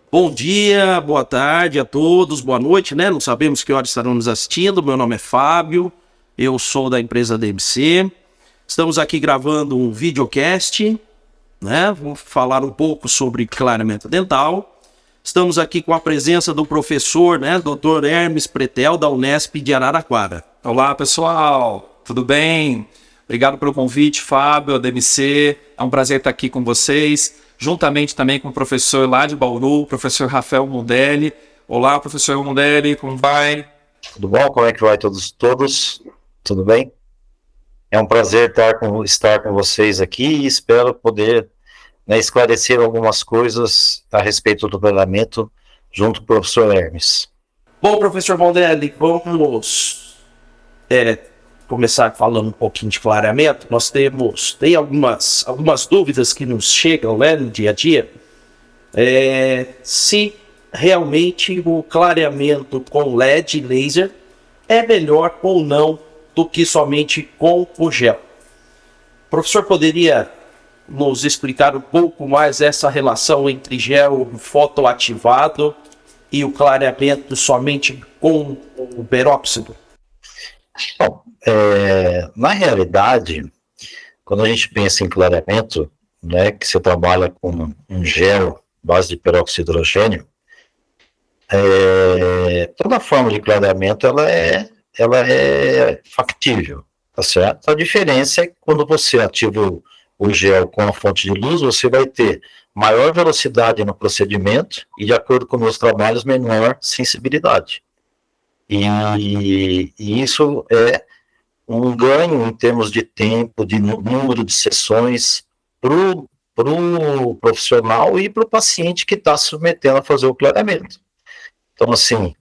Bom dia, boa tarde a todos, boa noite, né? Não sabemos que horas estarão nos assistindo. Meu nome é Fábio, eu sou da empresa DMC. Estamos aqui gravando um videocast, né? Vamos falar um pouco sobre clareamento dental. Estamos aqui com a presença do professor, né? Dr. Hermes Pretel, da Unesp de Araraquara. Olá, pessoal, tudo bem? Obrigado pelo convite, Fábio, DMC. É um prazer estar aqui com vocês, juntamente também com o professor lá de Bauru, o professor Rafael Mundelli. Olá, professor Mundelli, como vai? Tudo bom? Como é que vai todos? Tudo bem? É um prazer estar com vocês aqui e espero poder esclarecer algumas coisas a respeito do treinamento junto com o professor Hermes. Bom, professor Mundelli, vamos começar falando um pouquinho de clareamento. Nós tem algumas dúvidas que nos chegam, né, no dia a dia. Se realmente o clareamento com LED e laser é melhor ou não do que somente com o gel. O professor poderia nos explicar um pouco mais essa relação entre gel fotoativado e o clareamento somente com o peróxido? Bom, na realidade, quando a gente pensa em clareamento, né, que você trabalha com um gel base de peróxido de hidrogênio, toda forma de clareamento ela é factível, tá certo? A diferença é que quando você ativa o gel com a fonte de luz, você vai ter maior velocidade no procedimento e, de acordo com meus trabalhos, menor sensibilidade. E isso é um ganho em termos de tempo, de número de sessões para o profissional e para o paciente que está se submetendo a fazer o clareamento. Então, assim,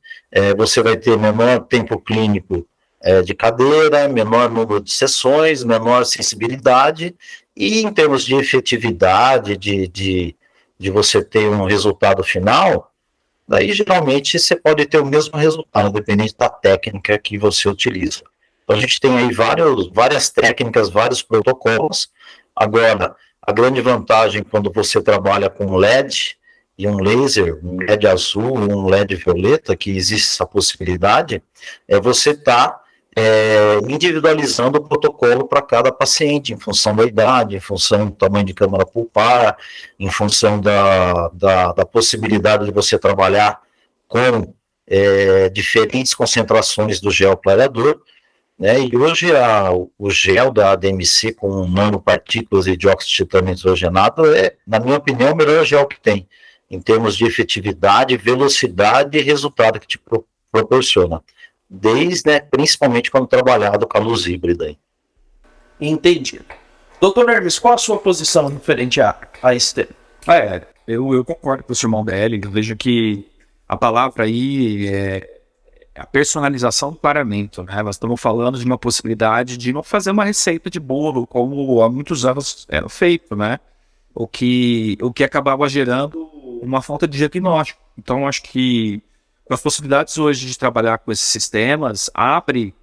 você vai ter menor tempo clínico de cadeira, menor número de sessões, menor sensibilidade, e em termos de efetividade, de você ter um resultado final, daí geralmente você pode ter o mesmo resultado, dependente da técnica que você utiliza. Então a gente tem aí várias técnicas, vários protocolos. Agora, a grande vantagem quando você trabalha com LED e um laser, um LED azul, um LED violeta, que existe essa possibilidade, é você estar individualizando o protocolo para cada paciente, em função da idade, em função do tamanho de câmara pulpar, em função da possibilidade de você trabalhar com diferentes concentrações do gel clareador, né? E hoje o gel da DMC com nanopartículas e dióxido de titânio hidrogenado na minha opinião, o melhor gel que tem, em termos de efetividade, velocidade e resultado que te proporciona. Principalmente quando trabalhado com a luz híbrida. Entendi. Doutor Hermes, qual a sua posição referente a esse tema? Eu concordo com o professor Mundelli. Eu vejo que a palavra aí é a personalização do clareamento, né? Nós estamos falando de uma possibilidade de não fazer uma receita de bolo, como há muitos anos era feito, né? O que acabava gerando uma falta de diagnóstico. Então, acho que as possibilidades hoje de trabalhar com esses sistemas abre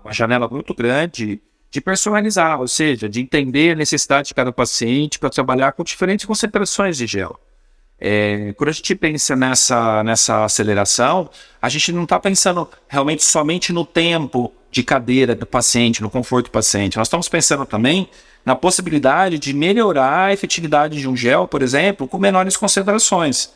uma janela muito grande de personalizar, ou seja, de entender a necessidade de cada paciente para trabalhar com diferentes concentrações de gel. Quando a gente pensa nessa aceleração, a gente não está pensando realmente somente no tempo de cadeira do paciente, no conforto do paciente. Nós estamos pensando também na possibilidade de melhorar a efetividade de um gel, por exemplo, com menores concentrações.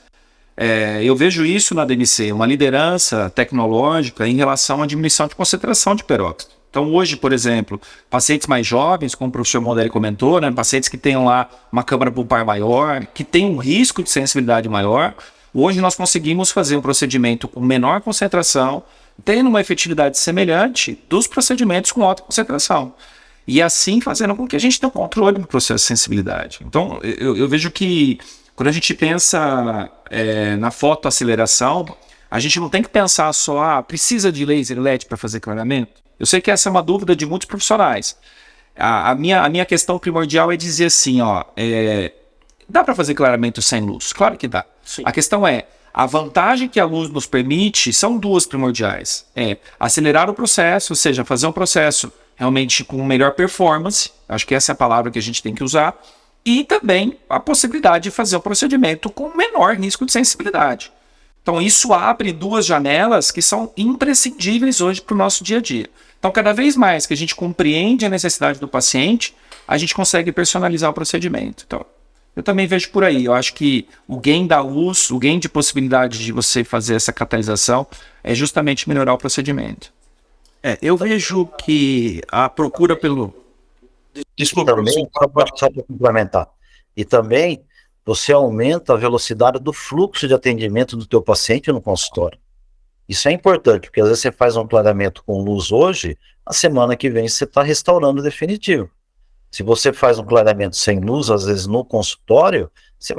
Eu vejo isso na DMC, uma liderança tecnológica em relação à diminuição de concentração de peróxido. Então hoje, por exemplo, pacientes mais jovens, como o professor Mundelli comentou, né, pacientes que tenham lá uma câmara pulpar maior, que tenham um risco de sensibilidade maior, hoje nós conseguimos fazer um procedimento com menor concentração, tendo uma efetividade semelhante dos procedimentos com alta concentração. E assim fazendo com que a gente tenha um controle no processo de sensibilidade. Então eu vejo que quando a gente pensa na fotoaceleração, a gente não tem que pensar só, precisa de laser LED para fazer clareamento? Eu sei que essa é uma dúvida de muitos profissionais. A minha questão primordial é dizer assim, dá para fazer clareamento sem luz? Claro que dá. Sim. A questão é, a vantagem que a luz nos permite são duas primordiais. Acelerar o processo, ou seja, fazer um processo realmente com melhor performance, acho que essa é a palavra que a gente tem que usar, e também a possibilidade de fazer o procedimento com menor risco de sensibilidade. Então, isso abre duas janelas que são imprescindíveis hoje para o nosso dia a dia. Então, cada vez mais que a gente compreende a necessidade do paciente, a gente consegue personalizar o procedimento. Então, eu também vejo por aí. Eu acho que o gain da luz, o gain de possibilidade de você fazer essa catalisação é justamente melhorar o procedimento. Eu vejo que a procura pelo... Desculpa, também, só para complementar. E também você aumenta a velocidade do fluxo de atendimento do teu paciente no consultório. Isso é importante, porque às vezes você faz um clareamento com luz hoje, a semana que vem você está restaurando definitivo. Se você faz um clareamento sem luz, às vezes no consultório, você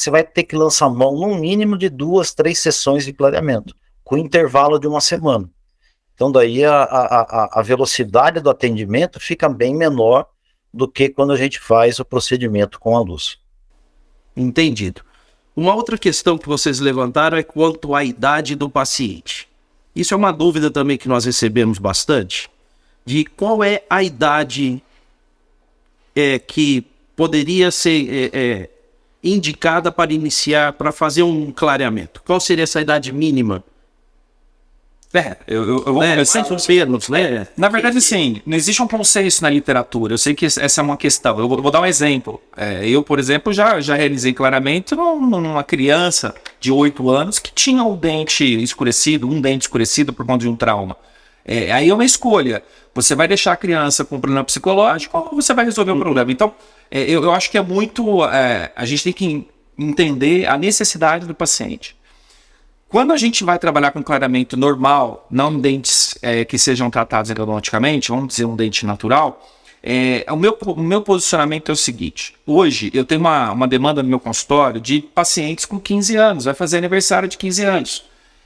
vai ter que lançar mão no mínimo de 2, 3 sessões de clareamento, com intervalo de uma semana. Então daí a velocidade do atendimento fica bem menor do que quando a gente faz o procedimento com a luz. Entendido. Uma outra questão que vocês levantaram é quanto à idade do paciente. Isso é uma dúvida também que nós recebemos bastante, de qual é a idade que poderia ser indicada para iniciar, para fazer um clareamento. Qual seria essa idade mínima? Eu vou começar. Menos, né? Na verdade, sim, não existe um consenso na literatura. Eu sei que essa é uma questão. Eu vou dar um exemplo. Eu, por exemplo, já realizei clareamento numa criança de 8 anos que tinha um dente escurecido por conta de um trauma. Aí é uma escolha. Você vai deixar a criança com um problema psicológico ou você vai resolver o problema? Então, eu acho que é muito... a gente tem que entender a necessidade do paciente. Quando a gente vai trabalhar com clareamento normal, não dentes que sejam tratados endodonticamente, vamos dizer um dente natural, o meu posicionamento é o seguinte. Hoje eu tenho uma demanda no meu consultório de pacientes com 15 anos, vai fazer aniversário de 15 anos.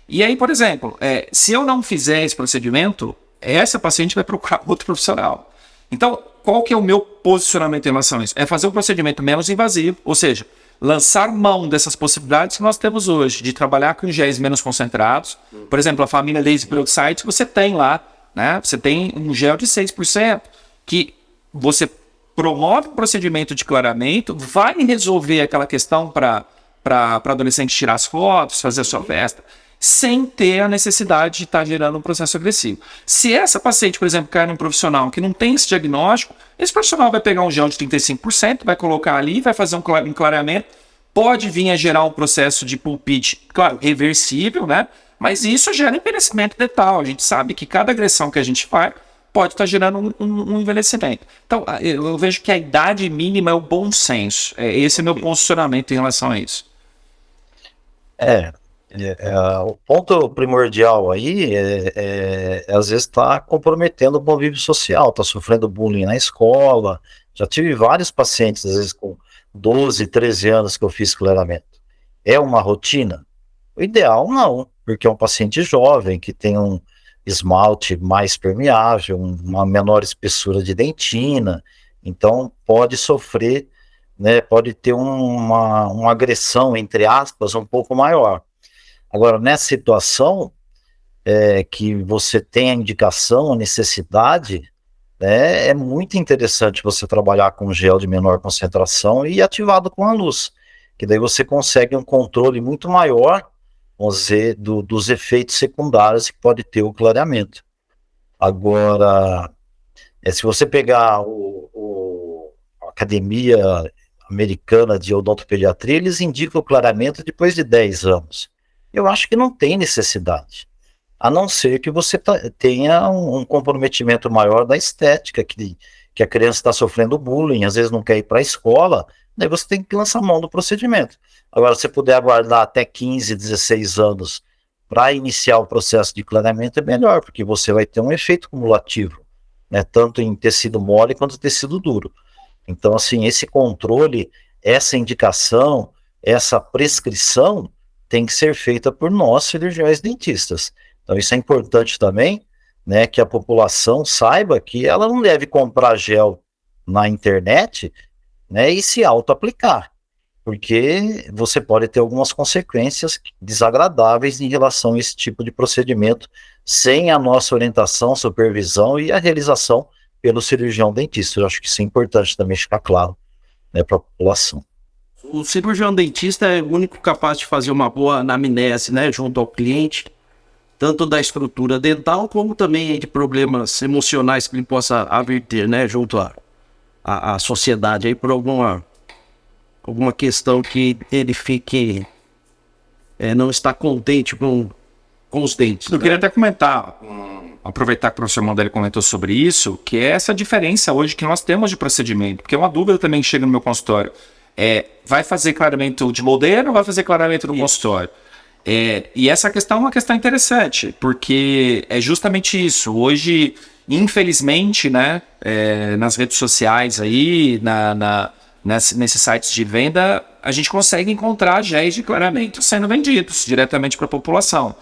E aí, por exemplo, se eu não fizer esse procedimento, essa paciente vai procurar outro profissional. Então, qual que é o meu posicionamento em relação a isso? É fazer um procedimento menos invasivo, ou seja, lançar mão dessas possibilidades que nós temos hoje, de trabalhar com géis menos concentrados. Por exemplo, a família Laser Peroxide, você tem lá, né? Você tem um gel de 6%, que você promove um procedimento de clareamento, vai resolver aquela questão para adolescente tirar as fotos, fazer a sua festa, sem ter a necessidade de estar gerando um processo agressivo. Se essa paciente, por exemplo, cai num profissional que não tem esse diagnóstico, esse profissional vai pegar um gel de 35%, vai colocar ali, vai fazer um clareamento, pode vir a gerar um processo de pulpite, claro, reversível, né? Mas isso gera envelhecimento dental. A gente sabe que cada agressão que a gente faz pode estar gerando um envelhecimento. Então, eu vejo que a idade mínima é o bom senso. Esse é meu posicionamento em relação a isso. O ponto primordial aí às vezes está comprometendo o convívio social, está sofrendo bullying na escola. Já tive vários pacientes, às vezes com 12, 13 anos que eu fiz clareamento. É uma rotina? O ideal não, porque é um paciente jovem que tem um esmalte mais permeável, uma menor espessura de dentina, então pode sofrer, né, pode ter uma agressão, entre aspas, um pouco maior. Agora, nessa situação, que você tem a indicação, a necessidade, né, é muito interessante você trabalhar com gel de menor concentração e ativado com a luz, que daí você consegue um controle muito maior, vamos dizer, dos efeitos secundários que pode ter o clareamento. Agora, se você pegar a Academia Americana de Odontopediatria, eles indicam o clareamento depois de 10 anos. Eu acho que não tem necessidade, a não ser que você tenha um comprometimento maior da estética, que a criança está sofrendo bullying, às vezes não quer ir para a escola, daí você tem que lançar mão do procedimento. Agora, se puder aguardar até 15, 16 anos para iniciar o processo de clareamento, é melhor, porque você vai ter um efeito cumulativo, né, tanto em tecido mole quanto em tecido duro. Então, assim, esse controle, essa indicação, essa prescrição tem que ser feita por nós, cirurgiões dentistas. Então, isso é importante também, né, que a população saiba que ela não deve comprar gel na internet, né, e se auto-aplicar, porque você pode ter algumas consequências desagradáveis em relação a esse tipo de procedimento, sem a nossa orientação, supervisão e a realização pelo cirurgião dentista. Eu acho que isso é importante também ficar claro. né, para a população. O cirurgião dentista é o único capaz de fazer uma boa anamnese, né, junto ao cliente, tanto da estrutura dental, como também de problemas emocionais que ele possa ter, né, junto à sociedade, aí por alguma questão que ele fique, não está contente com os dentes. Eu queria até comentar, aproveitar que o professor Mondelli comentou sobre isso, que é essa diferença hoje que nós temos de procedimento, porque uma dúvida também que chega no meu consultório vai fazer clareamento de moldeiro ou vai fazer clareamento no consultório? E essa questão é uma questão interessante, porque é justamente isso. Hoje, infelizmente, né, nas redes sociais aí, nesses sites de venda, a gente consegue encontrar géis de clareamento sendo vendidos diretamente para a população,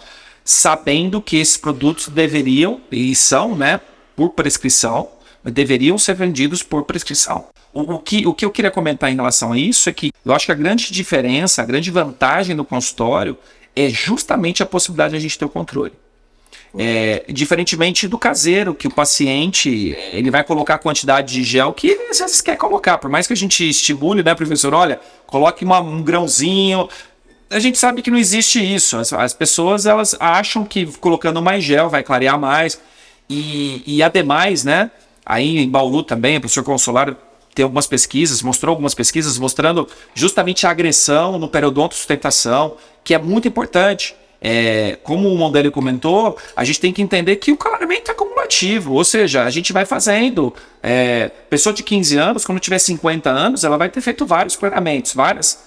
sabendo que esses produtos deveriam, e são, né, por prescrição, deveriam ser vendidos por prescrição. O que eu queria comentar em relação a isso é que eu acho que a grande diferença, a grande vantagem do consultório é justamente a possibilidade de a gente ter o controle. Diferentemente do caseiro, que o paciente ele vai colocar a quantidade de gel que ele às vezes quer colocar, por mais que a gente estimule, né, professor? Olha, coloque um grãozinho. A gente sabe que não existe isso. As pessoas elas acham que colocando mais gel vai clarear mais. E ademais, né? Aí em Bauru também, o professor Consolaro tem mostrou algumas pesquisas mostrando justamente a agressão no periodonto sustentação, que é muito importante. Como o Mondelli comentou, a gente tem que entender que o clareamento é acumulativo, ou seja, a gente vai fazendo. Pessoa de 15 anos, quando tiver 50 anos, ela vai ter feito vários clareamentos, várias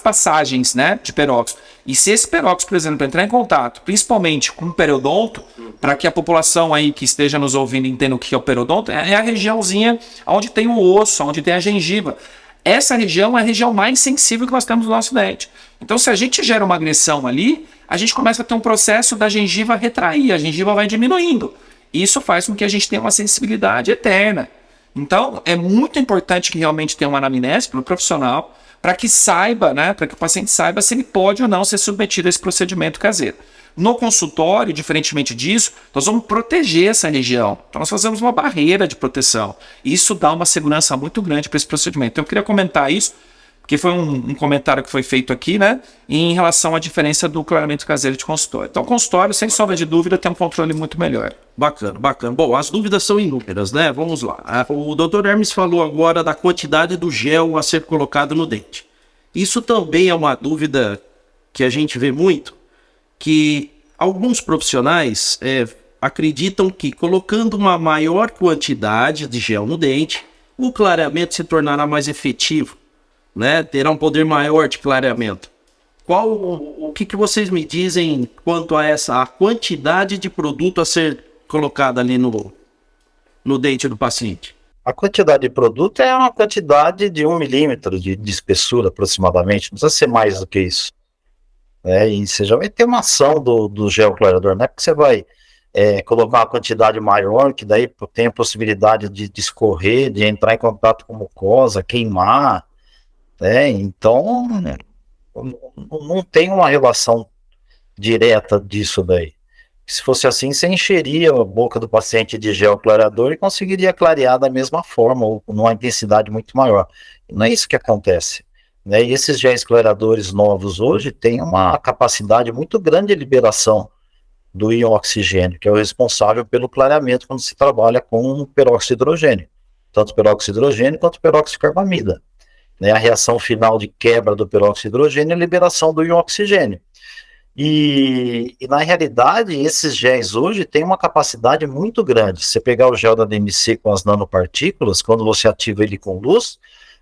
passagens, né, de peróxido. E se esse peróxido, por exemplo, entrar em contato, principalmente com o periodonto, para que a população aí que esteja nos ouvindo entenda o que é o periodonto, é a regiãozinha onde tem o osso, onde tem a gengiva. Essa região é a região mais sensível que nós temos no nosso dente. Então, se a gente gera uma agressão ali, a gente começa a ter um processo da gengiva retrair, a gengiva vai diminuindo. Isso faz com que a gente tenha uma sensibilidade eterna. Então, é muito importante que realmente tenha uma anamnese pelo profissional, para que saiba, né, para que o paciente saiba se ele pode ou não ser submetido a esse procedimento caseiro. No consultório, diferentemente disso, nós vamos proteger essa região. Então, nós fazemos uma barreira de proteção. Isso dá uma segurança muito grande para esse procedimento. Então, eu queria comentar isso, porque foi um comentário que foi feito aqui, né, em relação à diferença do clareamento caseiro de consultório. Então, o consultório, sem sombra de dúvida, tem um controle muito melhor. Bacana, bacana. Bom, as dúvidas são inúmeras, né? Vamos lá. O Dr. Hermes falou agora da quantidade do gel a ser colocado no dente. Isso também é uma dúvida que a gente vê muito, que alguns profissionais acreditam que colocando uma maior quantidade de gel no dente, o clareamento se tornará mais efetivo, né? Terá um poder maior de clareamento. O que vocês me dizem quanto a a quantidade de produto a ser colocada ali no dente do paciente? A quantidade de produto é uma quantidade de 1 milímetro de espessura aproximadamente, não precisa ser mais do que isso. E você já vai ter uma ação do gel clareador, não é porque você vai colocar uma quantidade maior, que daí tem a possibilidade de escorrer, de entrar em contato com mucosa, queimar, então não tem uma relação direta disso daí. Se fosse assim, você encheria a boca do paciente de gel clareador e conseguiria clarear da mesma forma, ou numa intensidade muito maior. E não é isso que acontece. E esses géis clareadores novos hoje têm uma capacidade muito grande de liberação do íon oxigênio, que é o responsável pelo clareamento quando se trabalha com peróxido de hidrogênio, tanto peróxido de hidrogênio quanto peróxido de carbamida. A reação final de quebra do peróxido de hidrogênio é a liberação do íon oxigênio. E na realidade, esses géis hoje têm uma capacidade muito grande. Se você pegar o gel da DMC com as nanopartículas, quando você ativa ele com luz,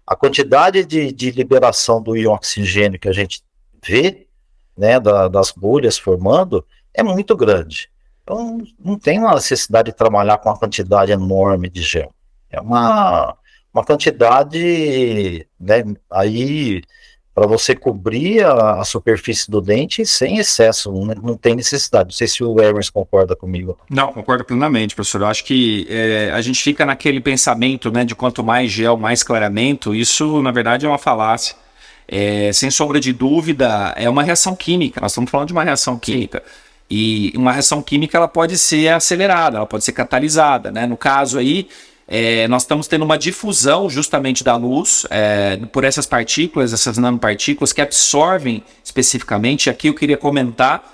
a quantidade de liberação do íon oxigênio que a gente vê, das bolhas formando, é muito grande. Então, não tem uma necessidade de trabalhar com uma quantidade enorme de gel. É uma quantidade, aí para você cobrir a superfície do dente sem excesso, não tem necessidade. Não sei se o Hermes concorda comigo. Não, concordo plenamente, professor. Eu acho que a gente fica naquele pensamento, de quanto mais gel, mais clareamento. Isso, na verdade, é uma falácia. Sem sombra de dúvida, é uma reação química. Nós estamos falando de uma reação química. E uma reação química ela pode ser acelerada, ela pode ser catalisada. No caso aí, nós estamos tendo uma difusão justamente da luz por essas partículas, essas nanopartículas que absorvem especificamente. Aqui eu queria comentar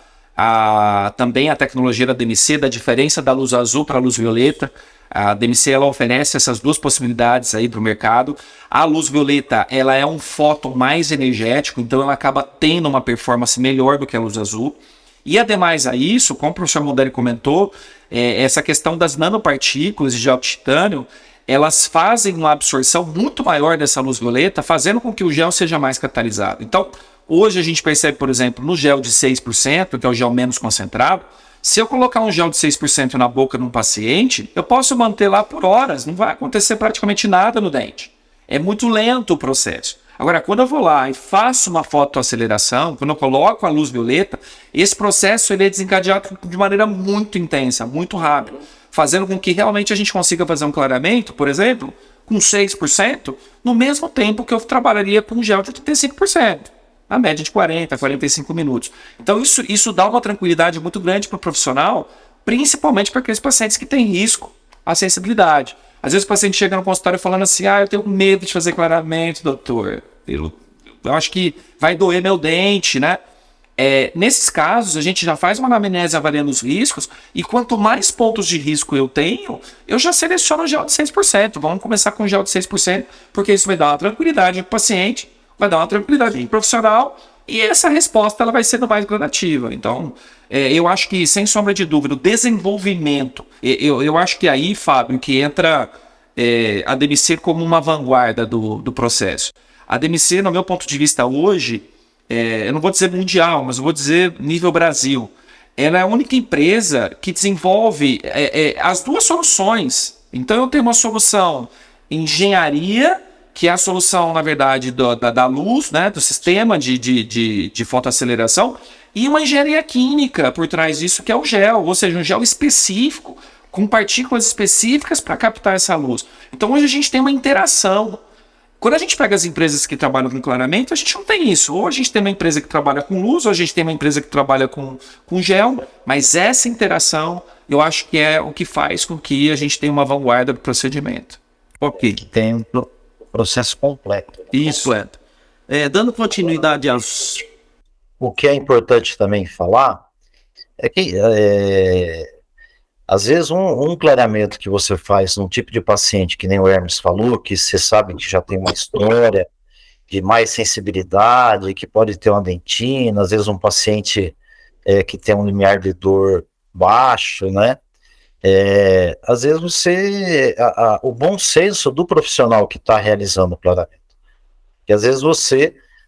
também a tecnologia da DMC, da diferença da luz azul para a luz violeta. A DMC ela oferece essas duas possibilidades aí para o mercado. A luz violeta ela é um fóton mais energético, então ela acaba tendo uma performance melhor do que a luz azul. E ademais a isso, como o professor Mondelli comentou, essa questão das nanopartículas de gel de titânio, elas fazem uma absorção muito maior dessa luz violeta, fazendo com que o gel seja mais catalisado. Então, hoje a gente percebe, por exemplo, no gel de 6%, que é o gel menos concentrado, se eu colocar um gel de 6% na boca de um paciente, eu posso manter lá por horas, não vai acontecer praticamente nada no dente. É muito lento o processo. Agora, quando eu vou lá e faço uma fotoaceleração, quando eu coloco a luz violeta, esse processo ele é desencadeado de maneira muito intensa, muito rápida, fazendo com que realmente a gente consiga fazer um clareamento, por exemplo, com 6%, no mesmo tempo que eu trabalharia com um gel de 35%. A média de 40 a 45 minutos. Então isso dá uma tranquilidade muito grande para o profissional, principalmente para aqueles pacientes que têm risco à sensibilidade. Às vezes o paciente chega no consultório falando assim, eu tenho medo de fazer clareamento, doutor. Eu acho que vai doer meu dente, né? Nesses casos, a gente já faz uma anamnese avaliando os riscos, e quanto mais pontos de risco eu tenho, eu já seleciono o gel de 6%. Vamos começar com o gel de 6%, porque isso vai dar uma tranquilidade para o paciente, vai dar uma tranquilidade profissional, e essa resposta ela vai sendo mais gradativa. Então, eu acho que, sem sombra de dúvida, o desenvolvimento, eu acho que aí, Fábio, que entra a DMC como uma vanguarda do processo. A DMC, no meu ponto de vista hoje, eu não vou dizer mundial, mas eu vou dizer nível Brasil, ela é a única empresa que desenvolve as duas soluções. Então, eu tenho uma solução em engenharia, que é a solução, na verdade, da luz, né, do sistema de fotoaceleração, e uma engenharia química por trás disso, que é o gel, ou seja, um gel específico, com partículas específicas para captar essa luz. Então, hoje a gente tem uma interação. Quando a gente pega as empresas que trabalham com clareamento, a gente não tem isso. Ou a gente tem uma empresa que trabalha com luz, ou a gente tem uma empresa que trabalha com gel, mas essa interação, eu acho que é o que faz com que a gente tenha uma vanguarda do procedimento. Ok. Tem um processo completo. Isso dando continuidade aos... O que é importante também falar é que, às vezes, um clareamento que você faz num tipo de paciente, que nem o Hermes falou, que você sabe que já tem uma história de mais sensibilidade, que pode ter uma dentina, às vezes um paciente que tem um limiar de dor baixo, né? Às vezes o bom senso do profissional que está realizando o clareamento, que às vezes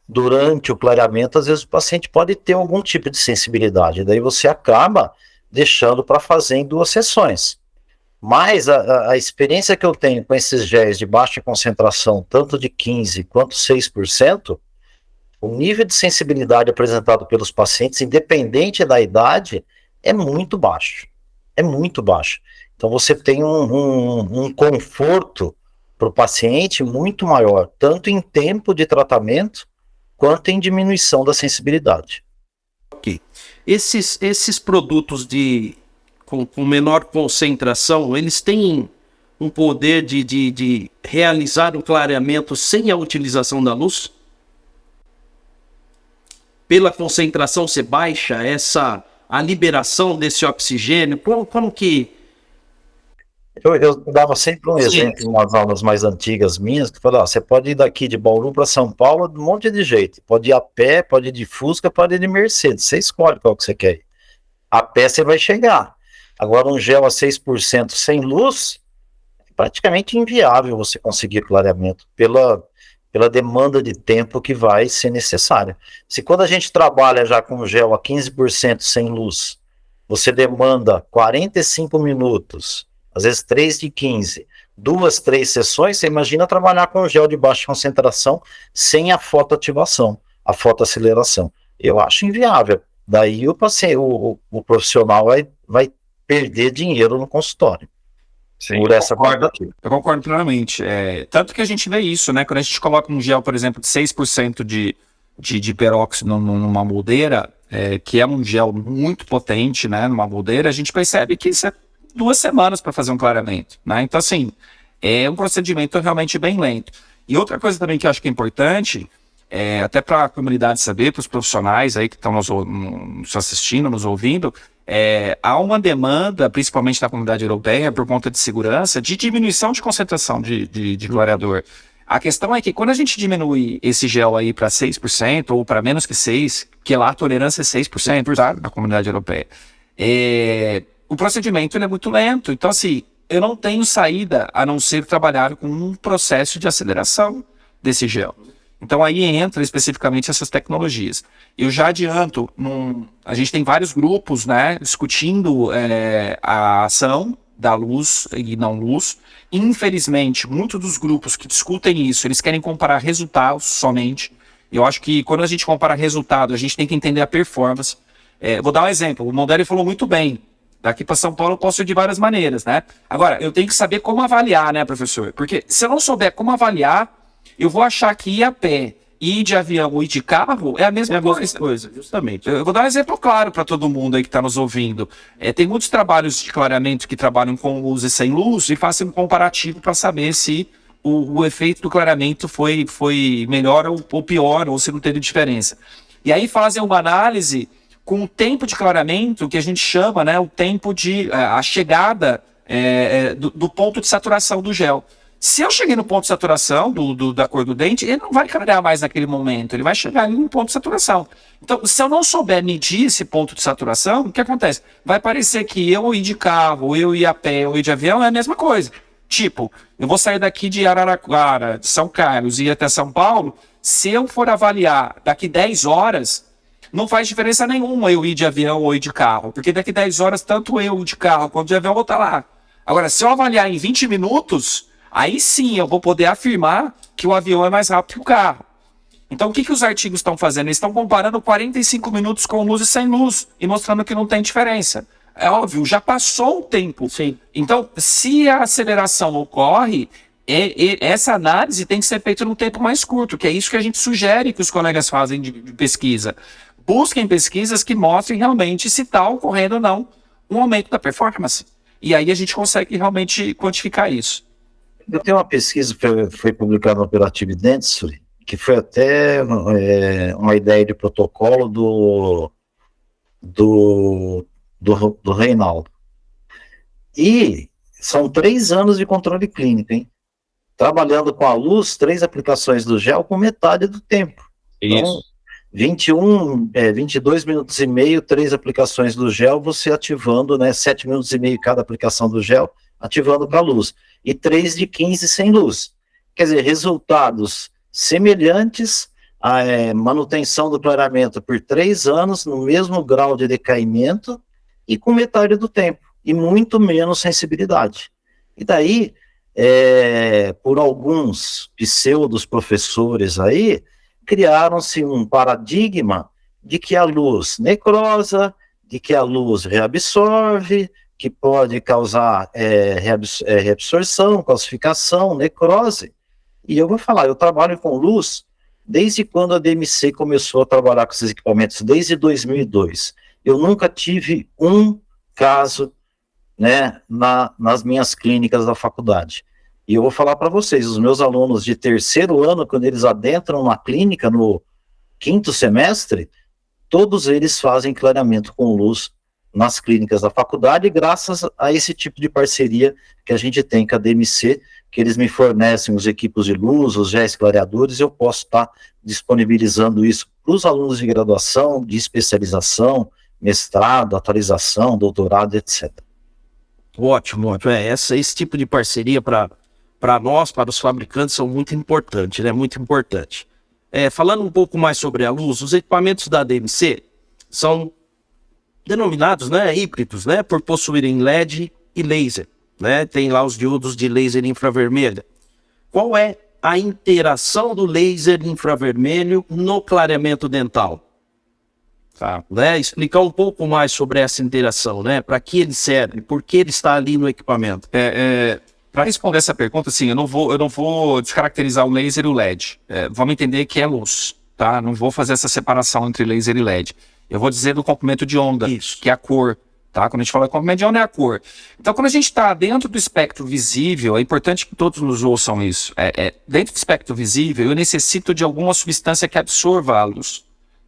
durante o clareamento, às vezes o paciente pode ter algum tipo de sensibilidade, daí você acaba deixando para fazer em 2 sessões. Mas a experiência que eu tenho com esses géis de baixa concentração, tanto de 15% quanto 6%, o nível de sensibilidade apresentado pelos pacientes, independente da idade, é muito baixo. É muito baixo. Então você tem um conforto para o paciente muito maior, tanto em tempo de tratamento, quanto em diminuição da sensibilidade. Ok. Esses produtos com menor concentração, eles têm um poder de realizar o clareamento sem a utilização da luz? Pela concentração ser baixa, a liberação desse oxigênio, como que... Eu dava sempre um exemplo em umas aulas mais antigas minhas, que falava, você pode ir daqui de Bauru para São Paulo de um monte de jeito. Pode ir a pé, pode ir de Fusca, pode ir de Mercedes. Você escolhe qual que você quer ir. A pé você vai chegar. Agora, um gel a 6% sem luz, é praticamente inviável você conseguir clareamento pela demanda de tempo que vai ser necessária. Se quando a gente trabalha já com gel a 15% sem luz, você demanda 45 minutos, às vezes 3 de 15, 2, 3 sessões, você imagina trabalhar com gel de baixa concentração sem a fotoativação, a fotoaceleração. Eu acho inviável. Daí o profissional vai perder dinheiro no consultório. Sim, por essa eu concordo plenamente. Tanto que a gente vê isso, né? Quando a gente coloca um gel, por exemplo, de 6% de peróxido numa moldeira, que é um gel muito potente, né? Numa moldeira, a gente percebe que isso é 2 semanas para fazer um clareamento, né? Então, assim, é um procedimento realmente bem lento. E outra coisa também que eu acho que é importante, até para a comunidade saber, para os profissionais aí que estão nos assistindo, nos ouvindo, há uma demanda, principalmente na comunidade europeia, por conta de segurança, de diminuição de concentração de clareador. A questão é que quando a gente diminui esse gel aí para 6% ou para menos que 6%, que lá a tolerância é 6%, tá? Na comunidade europeia, o procedimento ele é muito lento. Então, assim, eu não tenho saída a não ser trabalhar com um processo de aceleração desse gel. Então, aí entra especificamente essas tecnologias. Eu já adianto, a gente tem vários grupos, né, discutindo a ação da luz e não luz. Infelizmente, muitos dos grupos que discutem isso, eles querem comparar resultados somente. Eu acho que quando a gente compara resultado, a gente tem que entender a performance. Vou dar um exemplo. O Mondelli falou muito bem. Daqui para São Paulo eu posso ir de várias maneiras, né? Agora, eu tenho que saber como avaliar, né, professor? Porque se eu não souber como avaliar, eu vou achar que ir a pé, ir de avião ou ir de carro é a mesma coisa. Justamente. Eu vou dar um exemplo claro para todo mundo aí que está nos ouvindo. Tem muitos trabalhos de clareamento que trabalham com luz e sem luz e fazem um comparativo para saber se o efeito do clareamento foi melhor ou pior, ou se não teve diferença. E aí fazem uma análise com o tempo de clareamento, que a gente chama, né, o tempo de a chegada do ponto de saturação do gel. Se eu cheguei no ponto de saturação da cor do dente, ele não vai clarear mais naquele momento, ele vai chegar ali no ponto de saturação. Então, se eu não souber medir esse ponto de saturação, o que acontece? Vai parecer que eu ir de carro, ou eu ir a pé, ou ir de avião é a mesma coisa. Tipo, eu vou sair daqui de Araraquara, de São Carlos, e ir até São Paulo, se eu for avaliar daqui 10 horas, não faz diferença nenhuma eu ir de avião ou ir de carro, porque daqui 10 horas, tanto eu de carro quanto de avião vou estar lá. Agora, se eu avaliar em 20 minutos, aí sim eu vou poder afirmar que o avião é mais rápido que o carro. Então, o que os artigos estão fazendo? Eles estão comparando 45 minutos com luz e sem luz, e mostrando que não tem diferença. É óbvio, já passou o tempo. Sim. Então, se a aceleração ocorre, essa análise tem que ser feita num tempo mais curto, que é isso que a gente sugere que os colegas fazem de pesquisa. Busquem pesquisas que mostrem realmente se está ocorrendo ou não um aumento da performance. E aí a gente consegue realmente quantificar isso. Eu tenho uma pesquisa que foi publicada no Operative Dentistry, que foi até uma ideia de protocolo do Reinaldo. E são 3 anos de controle clínico, hein? Trabalhando com a luz, 3 aplicações do gel com metade do tempo. Então, 22 minutos e meio, 3 aplicações do gel, você ativando, né, 7 minutos e meio cada aplicação do gel, ativando com a luz. E 3 de 15 sem luz. Quer dizer, resultados semelhantes à manutenção do clareamento por 3 anos, no mesmo grau de decaimento e com metade do tempo, e muito menos sensibilidade. E daí, por alguns pseudos professores aí, criaram-se um paradigma de que a luz necrosa, de que a luz reabsorve, que pode causar reabsorção, calcificação, necrose. E eu vou falar, eu trabalho com luz desde quando a DMC começou a trabalhar com esses equipamentos, desde 2002. Eu nunca tive um caso, né, nas minhas clínicas da faculdade. E eu vou falar para vocês, os meus alunos de 3º ano, quando eles adentram na clínica no 5º semestre, todos eles fazem clareamento com luz nas clínicas da faculdade, graças a esse tipo de parceria que a gente tem com a DMC, que eles me fornecem os equipos de luz, os géis clareadores, e eu posso estar disponibilizando isso para os alunos de graduação, de especialização, mestrado, atualização, doutorado, etc. Ótimo, ótimo. Esse tipo de parceria para nós, para os fabricantes, são muito importantes, né? Muito importante. Falando um pouco mais sobre a luz, os equipamentos da DMC são denominados, né, híbridos, né, por possuírem LED e laser, né? Tem lá os diodos de laser infravermelho. Qual é a interação do laser infravermelho no clareamento dental? Tá, né? Explicar um pouco mais sobre essa interação, né? Para que ele serve, por que ele está ali no equipamento? Para responder essa pergunta, assim, eu não vou descaracterizar o laser e o LED. Vamos entender que é luz, tá? Não vou fazer essa separação entre laser e LED. Eu vou dizer do comprimento de onda, Isso, que é a cor Tá? Quando a gente fala comprimento de onda é a cor. Então, quando a gente está dentro do espectro visível, é importante que todos nos ouçam isso. Dentro do espectro visível, eu necessito de alguma substância que absorva a luz.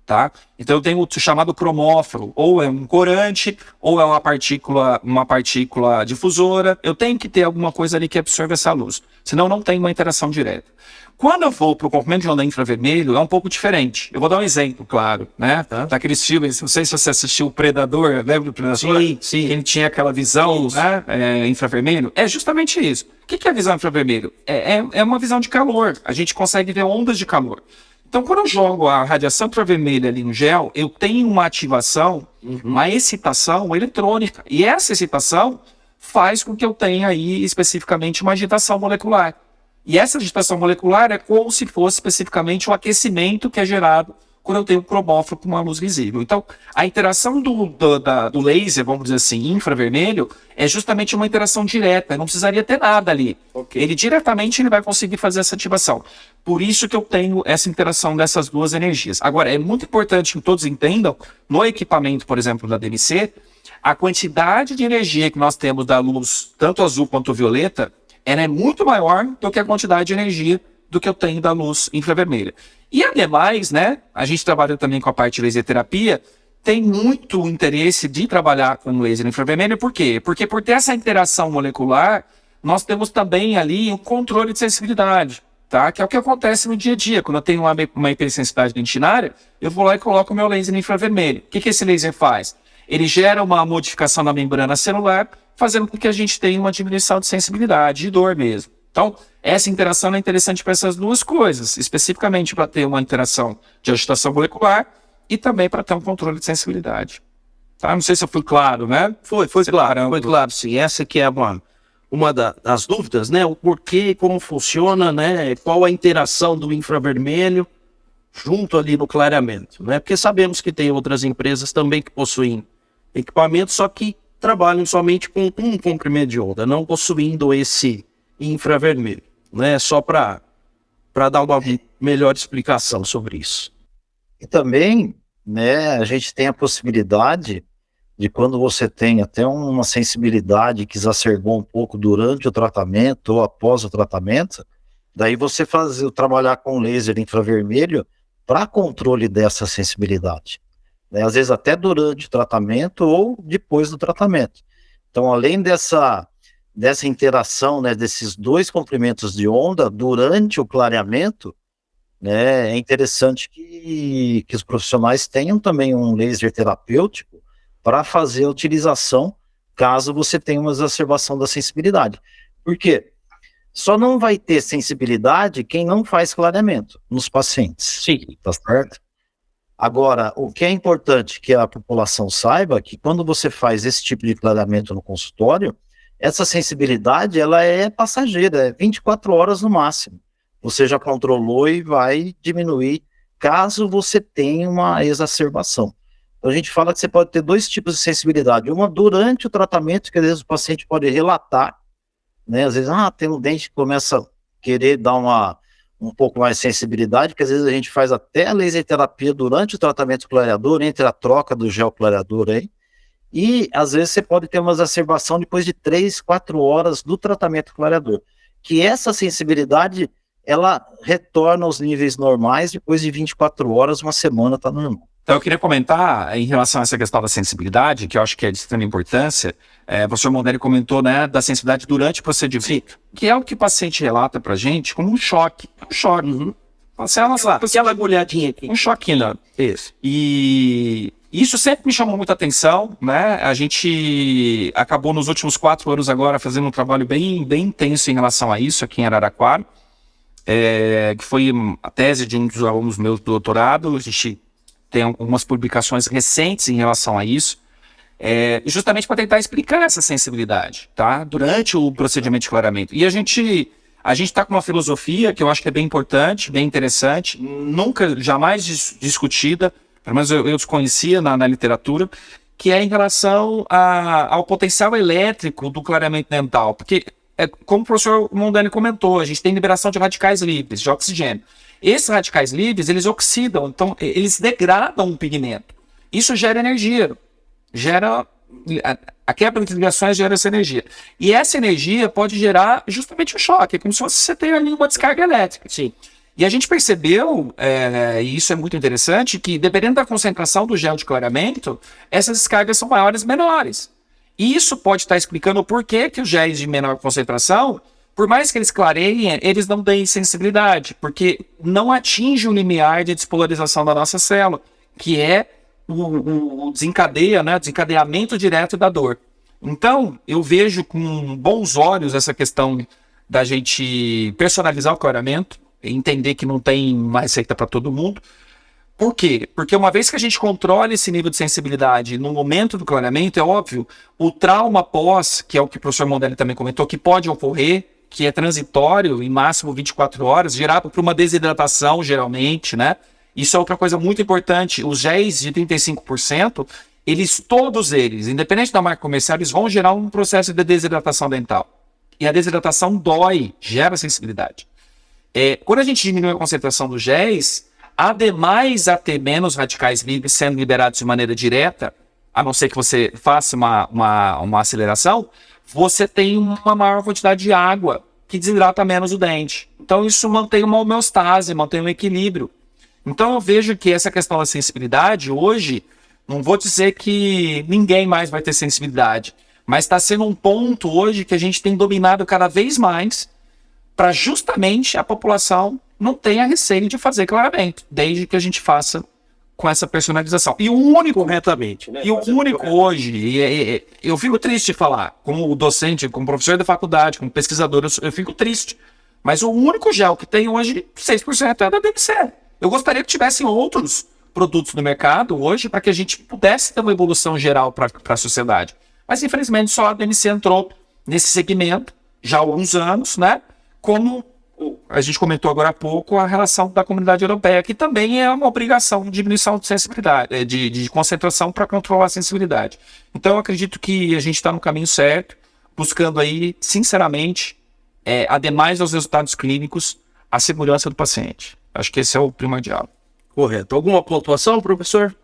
Tá? Então eu tenho o chamado cromóforo, ou é um corante, ou é uma partícula difusora. Eu tenho que ter alguma coisa ali que absorva essa luz, senão não tem uma interação direta. Quando eu vou para o comprimento de onda infravermelho, é um pouco diferente. Eu vou dar um exemplo, claro, né? Daqueles filmes, não sei se você assistiu o Predador, lembra do Predador? Sim. Ele tinha aquela visão, né, infravermelho. É justamente isso. O que é a visão infravermelho? É uma visão de calor. A gente consegue ver ondas de calor. Então, quando eu jogo a radiação infravermelha ali no gel, eu tenho uma ativação, uma excitação eletrônica. E essa excitação faz com que eu tenha aí especificamente uma agitação molecular. E essa agitação molecular é como se fosse especificamente o aquecimento que é gerado quando eu tenho um cromóforo com uma luz visível. Então, a interação do laser, vamos dizer assim, infravermelho, é justamente uma interação direta. Não precisaria ter nada ali. Ele diretamente vai conseguir fazer essa ativação. Por isso que eu tenho essa interação dessas duas energias. Agora, é muito importante que todos entendam, no equipamento, por exemplo, da DMC, a quantidade de energia que nós temos da luz, tanto azul quanto violeta, ela é muito maior do que a quantidade de energia do que eu tenho da luz infravermelha. E ademais, né, a gente trabalha também com a parte de laser terapia, tem muito interesse de trabalhar com laser infravermelho. Por quê? Porque por ter essa interação molecular, nós temos também ali um controle de sensibilidade, tá? Que é o que acontece no dia a dia. Quando eu tenho uma hipersensibilidade dentinária, eu vou lá e coloco o meu laser infravermelho. O que esse laser faz? Ele gera uma modificação na membrana celular, fazendo com que a gente tenha uma diminuição de sensibilidade, de dor mesmo. Então, essa interação é interessante para essas duas coisas, especificamente para ter uma interação de agitação molecular e também para ter um controle de sensibilidade. Tá? Não sei se eu fui claro, né? Foi claro, sim. Essa que é uma das dúvidas, né? O porquê, como funciona, né? Qual a interação do infravermelho junto ali no clareamento, né? Porque sabemos que tem outras empresas também que possuem equipamentos, só que trabalham somente com um comprimento de onda, não possuindo esse infravermelho, né? Só para dar uma melhor explicação sobre isso. E também, né, a gente tem a possibilidade de, quando você tem até uma sensibilidade que exacerbou um pouco durante o tratamento ou após o tratamento, daí você trabalhar com laser infravermelho para controle dessa sensibilidade, né? Às vezes até durante o tratamento ou depois do tratamento. Então, além dessa interação, né, desses dois comprimentos de onda durante o clareamento, né, é interessante que os profissionais tenham também um laser terapêutico para fazer a utilização caso você tenha uma exacerbação da sensibilidade. Por quê? Só não vai ter sensibilidade quem não faz clareamento nos pacientes. Sim. Tá certo? Agora, o que é importante que a população saiba, que quando você faz esse tipo de clareamento no consultório, essa sensibilidade, ela é passageira, é 24 horas no máximo. Você já controlou e vai diminuir caso você tenha uma exacerbação. Então, a gente fala que você pode ter dois tipos de sensibilidade. Uma durante o tratamento, que às vezes o paciente pode relatar, né? Às vezes, tem um dente que começa a querer dar um pouco mais de sensibilidade, porque às vezes a gente faz até a laser terapia durante o tratamento clareador, entre a troca do gel clareador aí, e às vezes você pode ter uma exacerbação depois de 3, 4 horas do tratamento clareador, que essa sensibilidade, ela retorna aos níveis normais depois de 24 horas, uma semana está normal. Então, eu queria comentar em relação a essa questão da sensibilidade, que eu acho que é de extrema importância. O professor Mondelli comentou, né, da sensibilidade durante o procedimento, que é o que o paciente relata para a gente como um choque. Um choque. Aquela agulhadinha aqui. Um choque, né? Isso. E isso sempre me chamou muita atenção, né? A gente acabou nos últimos 4 anos agora fazendo um trabalho bem intenso em relação a isso aqui em Araraquara, que foi a tese de um dos alunos meus do doutorado. A gente tem algumas publicações recentes em relação a isso, justamente para tentar explicar essa sensibilidade, tá? Durante o procedimento de clareamento. E a gente está com uma filosofia que eu acho que é bem importante, bem interessante, jamais discutida, pelo menos eu desconhecia na literatura, que é em relação ao potencial elétrico do clareamento dental. Porque, como o professor Mondelli comentou, a gente tem liberação de radicais livres, de oxigênio. Esses radicais livres, eles oxidam, então eles degradam o pigmento. Isso gera energia, gera a quebra de ligações gera essa energia. E essa energia pode gerar justamente um choque, como se você tem ali uma descarga elétrica. Sim. E a gente percebeu, e isso é muito interessante, que dependendo da concentração do gel de clareamento, essas descargas são maiores ou menores. E isso pode estar explicando o porquê que os géis de menor concentração, por mais que eles clareiem, eles não têm sensibilidade, porque não atinge o limiar de despolarização da nossa célula, que é o desencadeamento direto da dor. Então, eu vejo com bons olhos essa questão da gente personalizar o clareamento, entender que não tem uma receita para todo mundo. Por quê? Porque uma vez que a gente controla esse nível de sensibilidade no momento do clareamento, é óbvio, o trauma pós, que é o que o professor Mondelli também comentou, que pode ocorrer, que é transitório, em máximo 24 horas, gerado por uma desidratação, geralmente, né? Isso é outra coisa muito importante. Os géis de 35%, todos eles, independente da marca comercial, eles vão gerar um processo de desidratação dental. E a desidratação dói, gera sensibilidade. Quando a gente diminui a concentração dos géis, ademais a ter menos radicais livres sendo liberados de maneira direta, a não ser que você faça uma aceleração, você tem uma maior quantidade de água que desidrata menos o dente. Então isso mantém uma homeostase, mantém um equilíbrio. Então eu vejo que essa questão da sensibilidade, hoje, não vou dizer que ninguém mais vai ter sensibilidade, mas está sendo um ponto hoje que a gente tem dominado cada vez mais para justamente a população não tenha receio de fazer clareamento, desde que a gente faça com essa personalização. E o único, Corretamente, né? e o único hoje, eu fico triste de falar, como docente, como professor da faculdade, como pesquisador, eu fico triste. Mas o único gel que tem hoje, 6% é da DMC. Eu gostaria que tivessem outros produtos no mercado hoje para que a gente pudesse ter uma evolução geral para a sociedade. Mas, infelizmente, só a DMC entrou nesse segmento já há alguns anos, né? Como a gente comentou agora há pouco, a relação da comunidade europeia, que também é uma obrigação de diminuição de sensibilidade, de concentração para controlar a sensibilidade. Então, eu acredito que a gente está no caminho certo, buscando aí, sinceramente, ademais dos resultados clínicos, a segurança do paciente. Acho que esse é o primordial. Correto. Alguma pontuação, professor?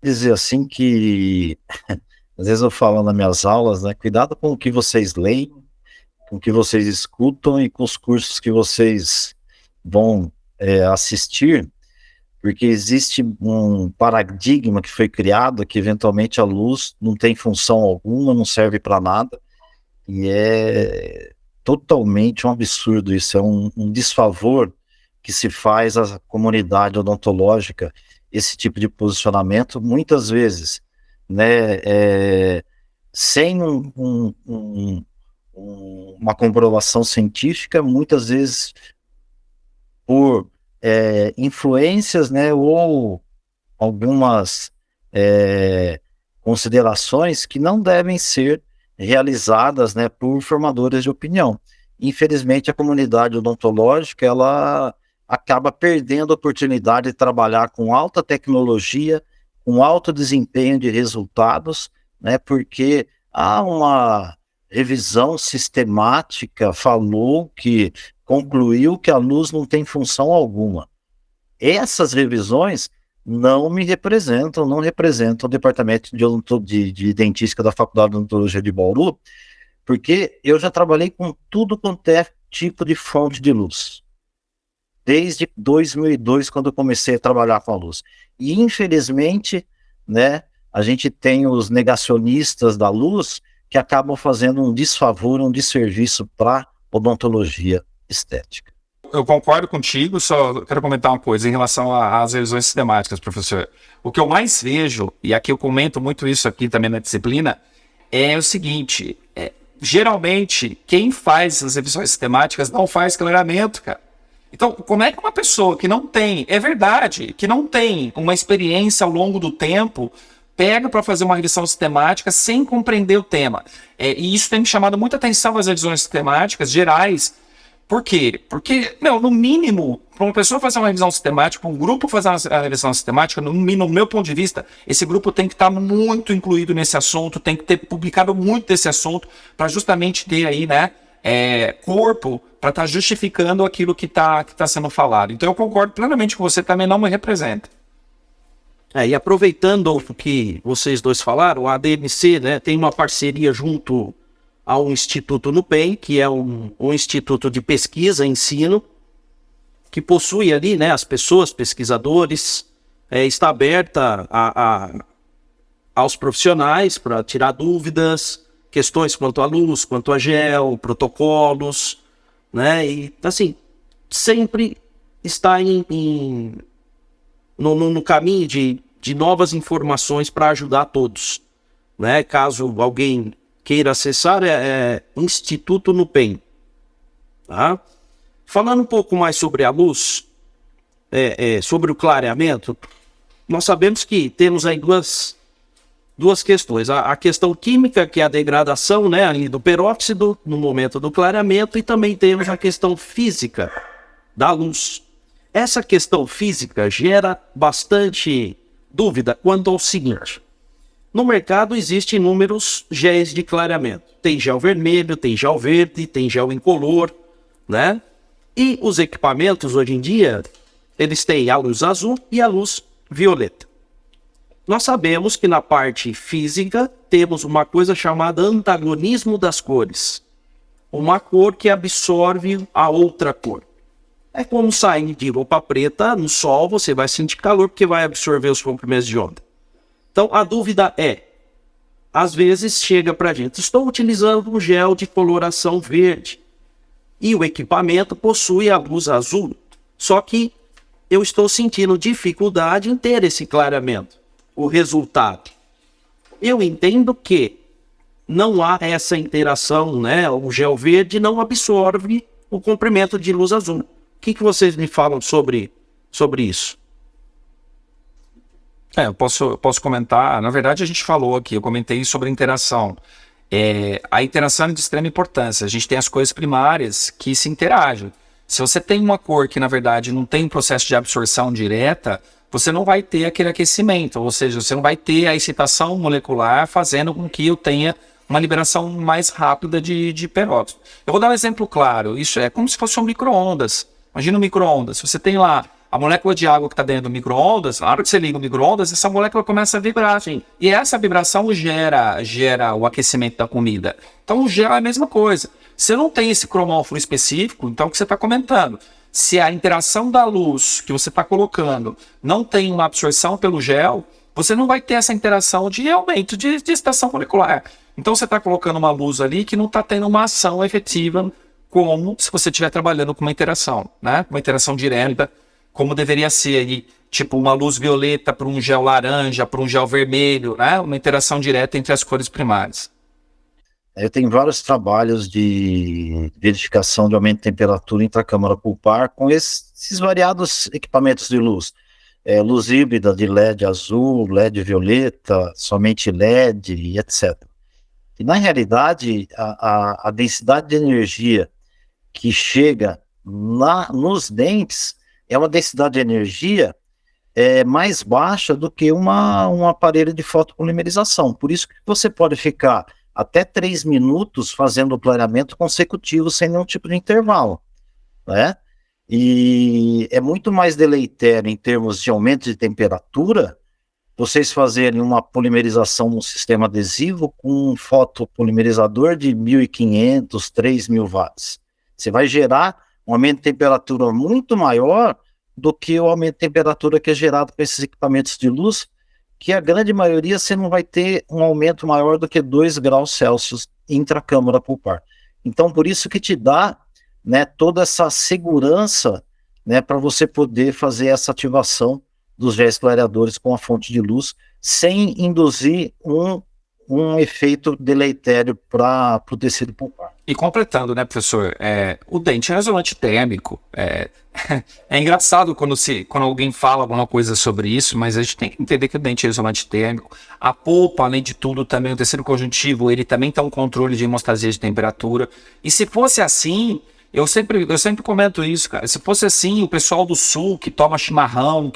Dizer assim que, às vezes eu falo nas minhas aulas, né, cuidado com o que vocês leem, com o que vocês escutam e com os cursos que vocês vão assistir, porque existe um paradigma que foi criado que eventualmente a luz não tem função alguma, não serve para nada, e é totalmente um absurdo isso, é um desfavor que se faz à comunidade odontológica, esse tipo de posicionamento, muitas vezes, né, sem uma comprovação científica, muitas vezes por influências, né, ou algumas considerações que não devem ser realizadas, né, por formadores de opinião. Infelizmente, a comunidade odontológica, ela acaba perdendo a oportunidade de trabalhar com alta tecnologia, com alto desempenho de resultados, né, porque há uma revisão sistemática, concluiu que a luz não tem função alguma. Essas revisões não representam o departamento de dentística da Faculdade de Odontologia de Bauru, porque eu já trabalhei com tudo quanto é tipo de fonte de luz, desde 2002, quando eu comecei a trabalhar com a luz. E, infelizmente, né, a gente tem os negacionistas da luz que acabam fazendo um desfavor, um desserviço para odontologia estética. Eu concordo contigo, só quero comentar uma coisa em relação às revisões sistemáticas, professor. O que eu mais vejo, e aqui eu comento muito isso aqui também na disciplina, é o seguinte, geralmente quem faz as revisões sistemáticas não faz clareamento, cara. Então, como é que uma pessoa que não tem, é verdade, que não tem uma experiência ao longo do tempo, pega para fazer uma revisão sistemática sem compreender o tema? E isso tem me chamado muita atenção nas revisões sistemáticas gerais. Por quê? Porque, no mínimo, para uma pessoa fazer uma revisão sistemática, para um grupo fazer uma revisão sistemática, no meu ponto de vista, esse grupo tem que estar muito incluído nesse assunto, tem que ter publicado muito desse assunto, para justamente ter aí, né, corpo para estar justificando aquilo que tá sendo falado. Então eu concordo plenamente com você, também não me representa. E aproveitando o que vocês dois falaram, a DMC, né, tem uma parceria junto ao Instituto Nupem, que é um instituto de pesquisa e ensino, que possui ali, né, as pessoas, pesquisadores, está aberta aos profissionais para tirar dúvidas, questões quanto à luz, quanto a gel, protocolos, né, e assim, sempre está no caminho de novas informações para ajudar todos, né? Caso alguém queira acessar, Instituto Nupem. Tá? Falando um pouco mais sobre a luz, sobre o clareamento, nós sabemos que temos aí duas questões. A questão química, que é a degradação, né, ali do peróxido no momento do clareamento, e também temos a questão física da luz. Essa questão física gera bastante dúvida quanto ao seguinte: no mercado existem inúmeros géis de clareamento. Tem gel vermelho, tem gel verde, tem gel incolor, né? E os equipamentos hoje em dia, eles têm a luz azul e a luz violeta. Nós sabemos que na parte física temos uma coisa chamada antagonismo das cores. Uma cor que absorve a outra cor. É como sair de roupa preta no sol, você vai sentir calor porque vai absorver os comprimentos de onda. Então a dúvida às vezes chega para a gente: estou utilizando um gel de coloração verde e o equipamento possui a luz azul, só que eu estou sentindo dificuldade em ter esse clareamento. O resultado: eu entendo que não há essa interação, né? O gel verde não absorve o comprimento de luz azul. O que vocês me falam sobre isso? Eu posso comentar. Na verdade, a gente falou aqui, eu comentei sobre a interação. A interação é de extrema importância. A gente tem as cores primárias que se interagem. Se você tem uma cor que, na verdade, não tem um processo de absorção direta, você não vai ter aquele aquecimento, ou seja, você não vai ter a excitação molecular fazendo com que eu tenha uma liberação mais rápida de peróxido. Eu vou dar um exemplo claro. Isso é como se fosse um micro-ondas. Imagina um micro-ondas. Se você tem lá a molécula de água que está dentro do micro-ondas, na hora que você liga o micro-ondas, essa molécula começa a vibrar. Sim. E essa vibração gera o aquecimento da comida. Então o gel é a mesma coisa. Você não tem esse cromóforo específico, então o que você está comentando? Se a interação da luz que você está colocando não tem uma absorção pelo gel, você não vai ter essa interação de aumento de excitação molecular. Então você está colocando uma luz ali que não está tendo uma ação efetiva, como se você estiver trabalhando com uma interação, né? Uma interação direta, como deveria ser aí, tipo uma luz violeta para um gel laranja, para um gel vermelho, né? Uma interação direta entre as cores primárias. Eu tenho vários trabalhos de verificação de aumento de temperatura intracâmara pulpar com esses variados equipamentos de luz. Luz híbrida de LED azul, LED violeta, somente LED e etc. E na realidade, a densidade de energia que chega nos dentes é uma densidade de energia mais baixa do que um aparelho de fotopolimerização. Por isso que você pode ficar até 3 minutos fazendo o clareamento consecutivo sem nenhum tipo de intervalo, né? E é muito mais deletério em termos de aumento de temperatura vocês fazerem uma polimerização num sistema adesivo com um fotopolimerizador de 1.500, 3.000 watts. Você vai gerar um aumento de temperatura muito maior do que o aumento de temperatura que é gerado com esses equipamentos de luz, que a grande maioria você não vai ter um aumento maior do que 2 graus Celsius intracâmara pulpar. Então, por isso que te dá, né, toda essa segurança, né, para você poder fazer essa ativação dos géis clareadores com a fonte de luz, sem induzir um efeito deletério para o tecido pulpar. E completando, né, professor, o dente é um isolante térmico. É engraçado quando alguém fala alguma coisa sobre isso, mas a gente tem que entender que o dente é isolante térmico. A polpa, além de tudo, também o tecido conjuntivo, ele também tem um controle de hemostasia de temperatura. E se fosse assim, eu sempre comento isso, cara. Se fosse assim, o pessoal do sul que toma chimarrão,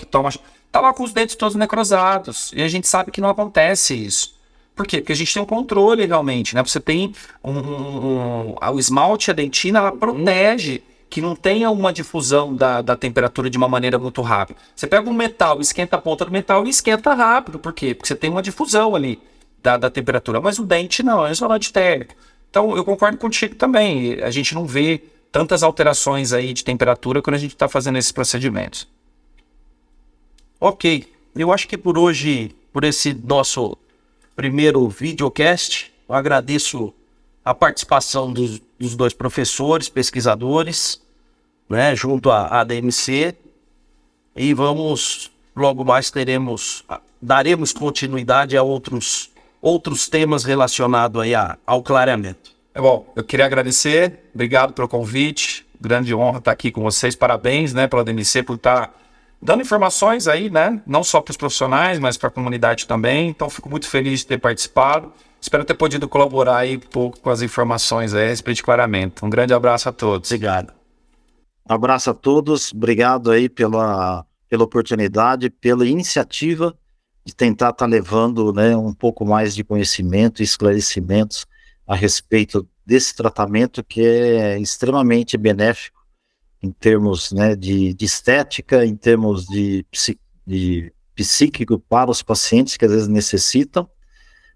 tava com os dentes todos necrosados. E a gente sabe que não acontece isso. Por quê? Porque a gente tem um controle realmente, né? Você tem o esmalte, a dentina, ela protege que não tenha uma difusão da temperatura de uma maneira muito rápida. Você pega um metal, esquenta a ponta do metal e esquenta rápido. Por quê? Porque você tem uma difusão ali da temperatura. Mas o dente não, é isolante térmico. Então, eu concordo contigo também. A gente não vê tantas alterações aí de temperatura quando a gente está fazendo esses procedimentos. Ok, eu acho que por hoje, por esse nosso primeiro videocast, eu agradeço a participação dos dois professores, pesquisadores, né, junto à DMC, e logo mais daremos continuidade a outros temas relacionados aí ao clareamento. É bom, eu queria agradecer, obrigado pelo convite, grande honra estar aqui com vocês, parabéns, né, pela DMC por estar dando informações aí, né, não só para os profissionais, mas para a comunidade também, então fico muito feliz de ter participado, espero ter podido colaborar aí um pouco com as informações aí a respeito de clareamento. Um grande abraço a todos. Obrigado. Abraço a todos, obrigado aí pela oportunidade, pela iniciativa de tentar estar levando, né, um pouco mais de conhecimento e esclarecimentos a respeito desse tratamento que é extremamente benéfico em termos, né, de estética, em termos de psíquico para os pacientes que às vezes necessitam,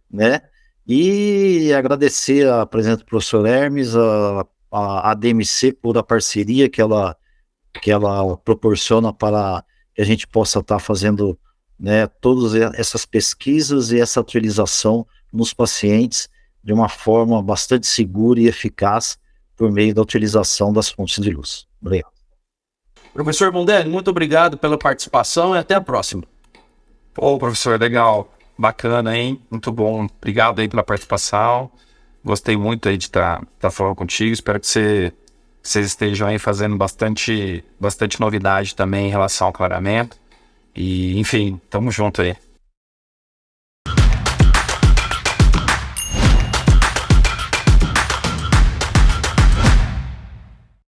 né, e agradecer a presença do professor Hermes, a DMC por a parceria que ela proporciona para que a gente possa estar fazendo, né, todas essas pesquisas e essa utilização nos pacientes de uma forma bastante segura e eficaz por meio da utilização das fontes de luz. Obrigado. Professor Mondelli, muito obrigado pela participação e até a próxima. Pô, professor, legal, bacana, hein? Muito bom, obrigado aí pela participação. Gostei muito aí de estar falando contigo, espero que vocês estejam aí fazendo bastante novidade também em relação ao clareamento. E, enfim, tamo junto aí.